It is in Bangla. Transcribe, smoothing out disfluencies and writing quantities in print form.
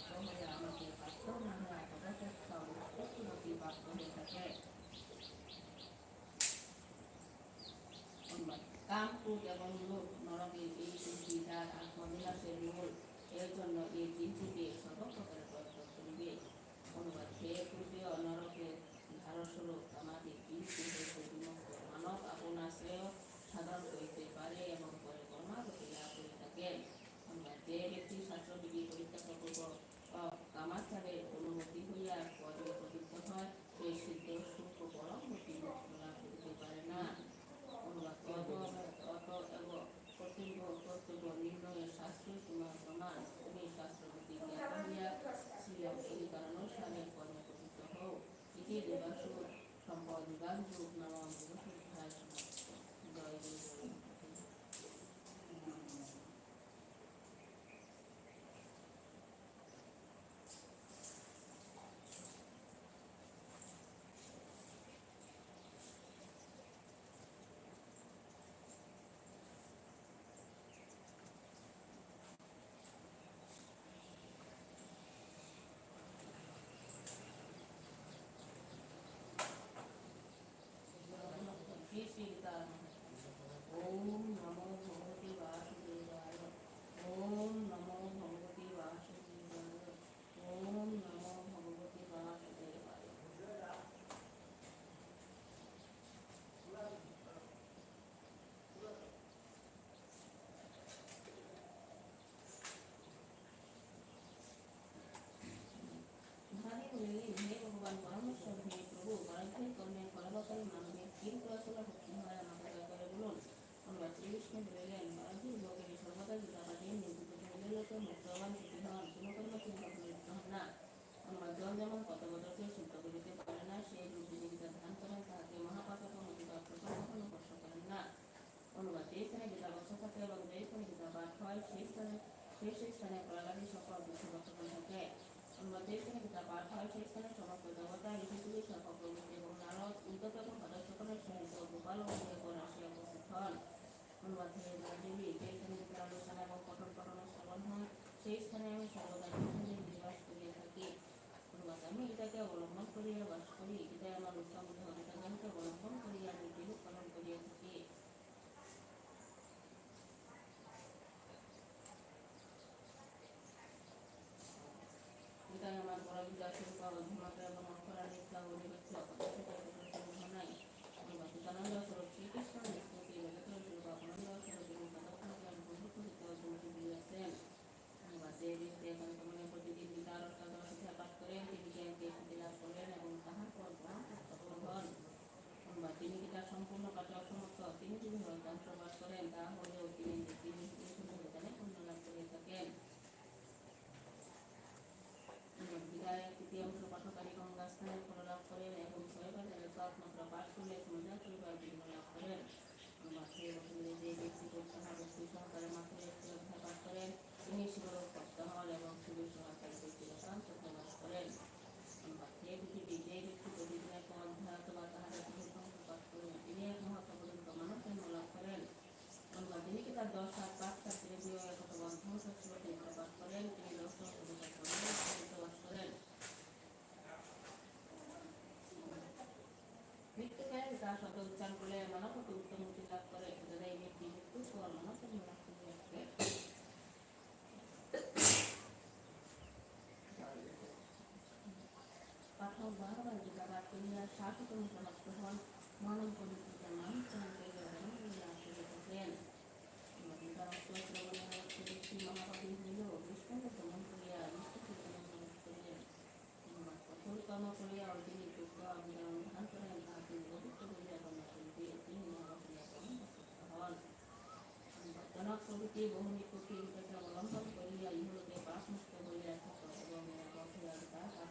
প্রাপ্ত হয়ে আমাকে প্রাপ্ত না হয়ে তদপেক্ষা উৎকৃষ্ট গতি প্রাপ্ত হয়ে থাকে। কাম, ক্রোধ এবং লোভ নরকের এই তিনটি যার আত্মবিনাশের মূল, এর জন্য এই তিনটিকে সর্বপ্রকারে পরিত্যাগ করিবে। অনুবাদ: হে তৃতীয় নরকের ধারস্বরূপ আমাদের তিনটি হইতে বিমুক্ত মানব আপনার শ্রেয় সাধন করিতে পারে এবং পরে কর্মাগতি লাভ করে থাকেন। অনুবাদ: যে ব্যক্তি শাস্ত্রবিধি পরিত্যাগপূর্বক কামাচারে অনুমতি হইয়া পরে প্রবৃত্ত হয়, সেই সিদ্ধ সুখ ও পরম গতি মোক্ষ লাভ করিতে পারে না। অনুবাদ: অতএব কর্তব্য নির্ণয়ের শাস্ত্রীয় সীমা প্রমাণ, তুমি শাস্ত্রবিধি জ্ঞাত হইয়া স্বীয় অধিকারানুসারে কর্মে প্রবৃত্ত হও। ইতি দেবাসুর সম্পদ বিভাগ যুগ নাম যুগসুদ্ধায় সমাপ্ত। জয় জয় জগন্নাথ। श्री श्री गीता। ओम नमो भगवते वासुदेवाय। ओम नमो भगवते वासुदेवाय। ओम नमो भगवते वासुदेवाय। ध्यानी मुनि, हे भगवान परमेश्वर, हे प्रभु, पराध्याय कर्मे फलदायी मानवे কিন্তু আসলে ভক্তি হয় আমাকে দয়া করে বলুন। অনুবাদ: শ্রীকৃষ্ণ বলিলেন, পরাধীন লোকের সর্বদা গীতাপাঠে নিয়োজিত হইলে লোকে মুক্তবান সুখী হন, কোনো কর্ম চিন্তা লিপ্ত হন না। অনুবাদ: জল যেমন পতবদকে শুদ্ধ করিতে পারে না, সেই রূপ যিনি গীতা ধ্যান করেন তাহাকে মহাপাতক মতিত কখনো স্পর্শ করেন না। অনুবাদ: যে স্থানে গীতা বর্ষ থাকে এবং যে স্থানে গীতা পাঠ হয়, সেই স্থানে প্রহ্লাদী সকল দুঃখ বর্তমান থাকে। অনুবাদ: যে স্থানে গীতা পাঠ হয়, সেই স্থানে সমস্ত দেবতা, ঋষিগুলি, সর্প প্রভৃতি এবং নারদ, উদ্যত এবং সকলের সহিত গোপাল ও দেবগণ আসিয়া উপস্থিত হন। অনুবাদ: হে দেবী, যে স্থানে গীতার অনুষ্ঠান এবং পঠন শ্রবণ হয়, সেই স্থানে আমি সর্বদা নিবাস করিয়া থাকি। অনুবাদ: আমি গীতাকে অবলম্বন করিয়া বাস করি, গীতায় আমার উত্তম দেহ গীতাকে অবলম্বন করিয়া আমি বিরূপ পালন করিয়া থাকি। গীতায় আমার পরাবিদ্যা স্বরূপ অধীনতা এবং অক্ষরানিকা অধিগচ্ছ নাই। অনুবাদ: গীতানন্দ স্বরূপ শ্রীকৃষ্ণ নিষ্কৃতি বেদতর স্বরূপ আপনানন্দ স্বরূপ তিনি তদক্ষণকে অনুভূত হইতে অভিমুখী দিয়াছেন। অনুবাদ: যে ব্যক্তি একান্ত মনে প্রতিদিন গীতার অষ্টাদশ অধ্যায় পাঠ করেন, তিনি জ্ঞানকে সিদ্ধি লাভ করেন এবং তাহার পর পরম হন। অনুবাদ: তিনি গীতার সম্পূর্ণ পাঠে অসমর্থ, তিনি যদি অর্ধাংশ পাঠ করেন, তা হলেও তিনি হইতানে পুণ্য লাভ করিয়া থাকেন। গীতায় তৃতীয়াংশ পাঠকারী গঙ্গাস্থানের ফল লাভ করেন এবং 6 বার একমাত্র পাঠ করলে সমুদয় পরিবার জীবন লাভ করেন। অনুবাদ: হে বসুদেব, যে ব্যক্তি প্রত্যাহার ভক্তি সহকারে মাত্র একটি অধ্যায় পাঠ করেন, তিনি শিবলোক প্রাপ্ত হন এবং শিবের সহকারে ব্যক্তিগতান কোথায় বাস করেন। অনুবাদ: হে পৃথিবী, যে ব্যক্তি প্রতিদিন এক অধ্যায় অথবা তাহার এক অংশ পাঠ করেন, তিনি এক মহাত্মা পর্যন্ত মানব জন্ম লাভ করেন। অনুবাদ: যিনি কি তার 10 হাত 5 হাত রেডিও এক অথবা অর্ধাংশ শ্লোক পাঠ করেন, তিনি 10 বাস করেন। মৃত্যুকে তার শব্দ উচ্চারণ করলে মানব হতে উত্তম মুক্তি লাভ করে, যারা এই ব্যক্তি মৃত্যুর পর মানব জন্ম লাভ করিয়া থাকে। পাঠক 12 বার গীতা পাঠ করিয়া 60 প্রাপ্ত হন, মানব পবিত্রতা নাম উচ্চারণ করিয়া লাভ করে থাকেন। গীতার অর্থ শ্রবণের অর্থ ব্যক্তি মহাপাপী হইলেও বিষ্ণুকে দমন করিয়া বিষ্ণুকে প্রবেশ করিলেন। কঠোর কর্ম করিয়া তিনি যুক্ত অভিযান অনুধান করেন, তাহা তিনি পবিত্র বলিয়া গণ্য করিতে তিনি মহাবাসিয়া পরম প্রসিদ্ধ হন। জনক প্রভৃতি বহু নিকটে গীতাকে অবলম্বন করিয়া ইহলোকে পাপ মুক্ত হইয়া থাক এবং গীতা পাঠ